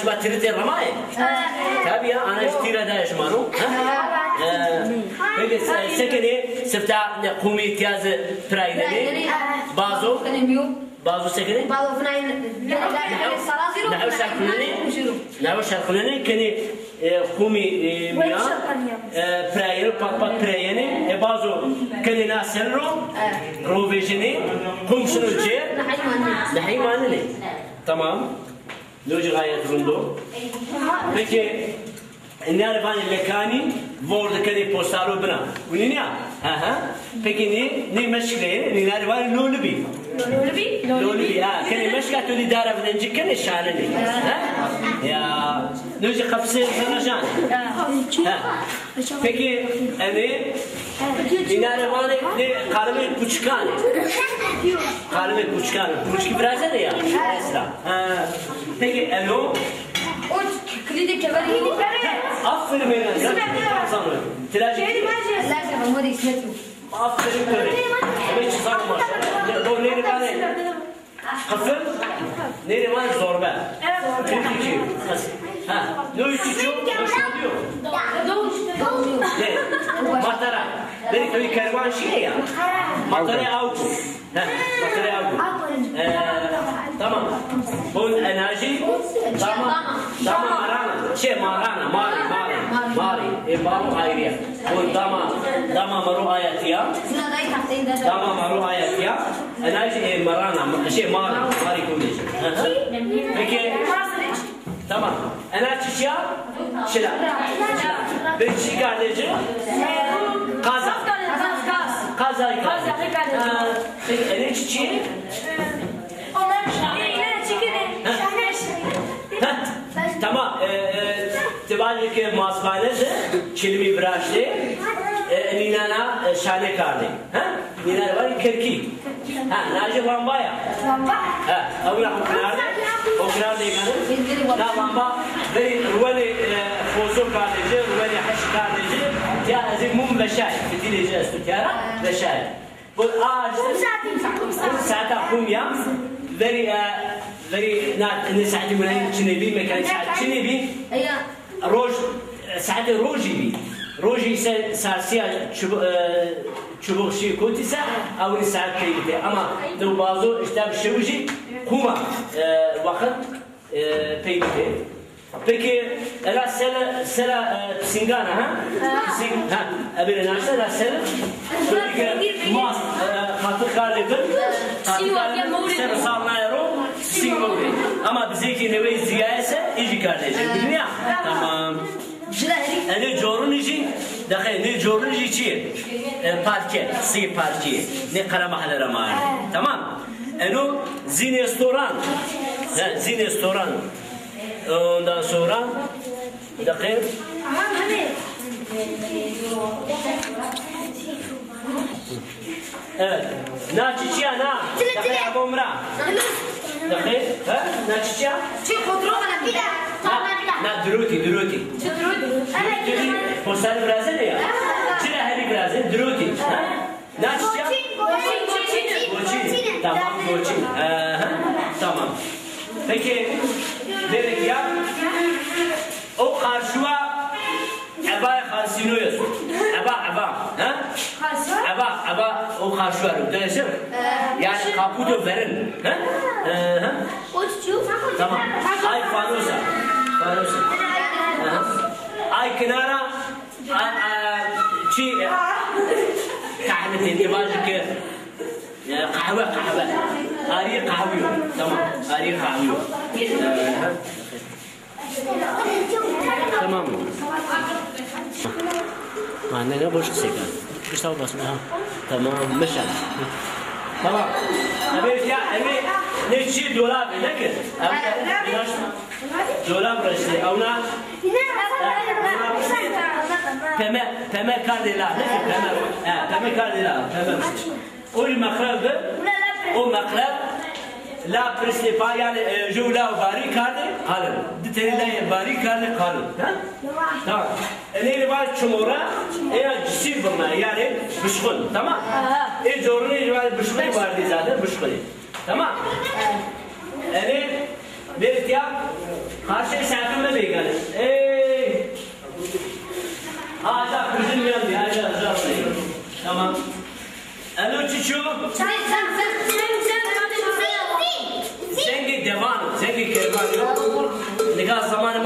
شبه تريد الرماي تابي أنا اشتري ده يشمانو بقى سكني سبتا قومي تياز برايدني بازو سكني نعوش شرقني كني قومي ميا براير باك برايني بازو كني ناسرو روفيجني قوم شنو الجير نحي مانني تمام نوجي غاية روندو بكي النار فاني لكاني وورد كني بوستارو بنا ونينيا بكي ني مشكلة ني نار فاني لولبي كني مشكلة تولي دارة بدنجي كني شانني يا نوجي قفصي فرجان بكي أني نار فاني قارمي كوشكاني كوشكي برازة يا أسرع بكي أنو أفر من الناس تلاقي أفر مش صار ما لو نيري ماني خفر نيري ماني زوربة كيف ها لو يشوف مش مديو ما ترى بري كوي كروان شيء ما ترى أوكو ما ترى أوكو تمام بون أناجي داما مرانا شيء مارانا ماري إبارو هايريا بون داما مرو آياتيا أناجي مرانا شيء ماري كوليش بكي تمام أنا تشيا شلا بنشي كارليجي قازا أنا تشي tamam tebali ke masbane de çilmi branşte ninana şane kardı nina var kerki naje lambaya avla oknarde na lamba veri ruani fozo kardeje ruani haş kardeje ya azim mum beşay fitilice istiyara beşay bu ağaç saata kumya very not نساعد من هاي الجنبي مكان ساعد جنبي روج ساعد روجي ساسيا شبوغ شي كوتيسا او ساعد كيبتي اما لو بازو اشتاب شوجي كوما وقت بيبتي بكي لا سلا سينغانا ها ابي ناشا لا سلا ماس خاطر كاردن سلا صارنا يرو سينغوري اما بزيكي نوي زياسه يجي كاردن بالدنيا تمام أنا جورنيجي دخل ني جورنيجي شيء باركة سي باركة نقرأ محل رمان تمام أنو زين رستوران ondan sonra دقيق evet naçiçya na دقيق ابو مرا دقيق ها naçiçya شي خضرو ولا بلا لا دروتي postal Brasilia çile heri Brasilia dروتي naçiçya Goçin tamam Goçin tamam peki demek ya o karşıya aba khasinoyuz aba aba o karşıya rütleşir yani kaputo verin tamam ay fanosa ay kenara çi kahve dibajik قهوة أري قهوة تمام أري قهوة تمام ما عندنا بوش سيكا إيش تبغى بس تمام مشى تمام أبي نشي دولاب لكن دولاب رشدي أو نا تمام كارديلا تمام كارديلا تمام أول مقلب أو مقلب لا بريسيبا يعني جولا وباري كارد قالن دتري لا باري كارد قالن تمام اللي بعد شمورة هي جسير بما يعني بشغل تمام إيه جورني جوال بشغل باردي زاده بشغل تمام اللي بيرتيا خارج Aşağı kızım geldi. Aşağı. Tamam. Alo çiçu. Zengi devan. Zengi kervan yok. Nikah zamanı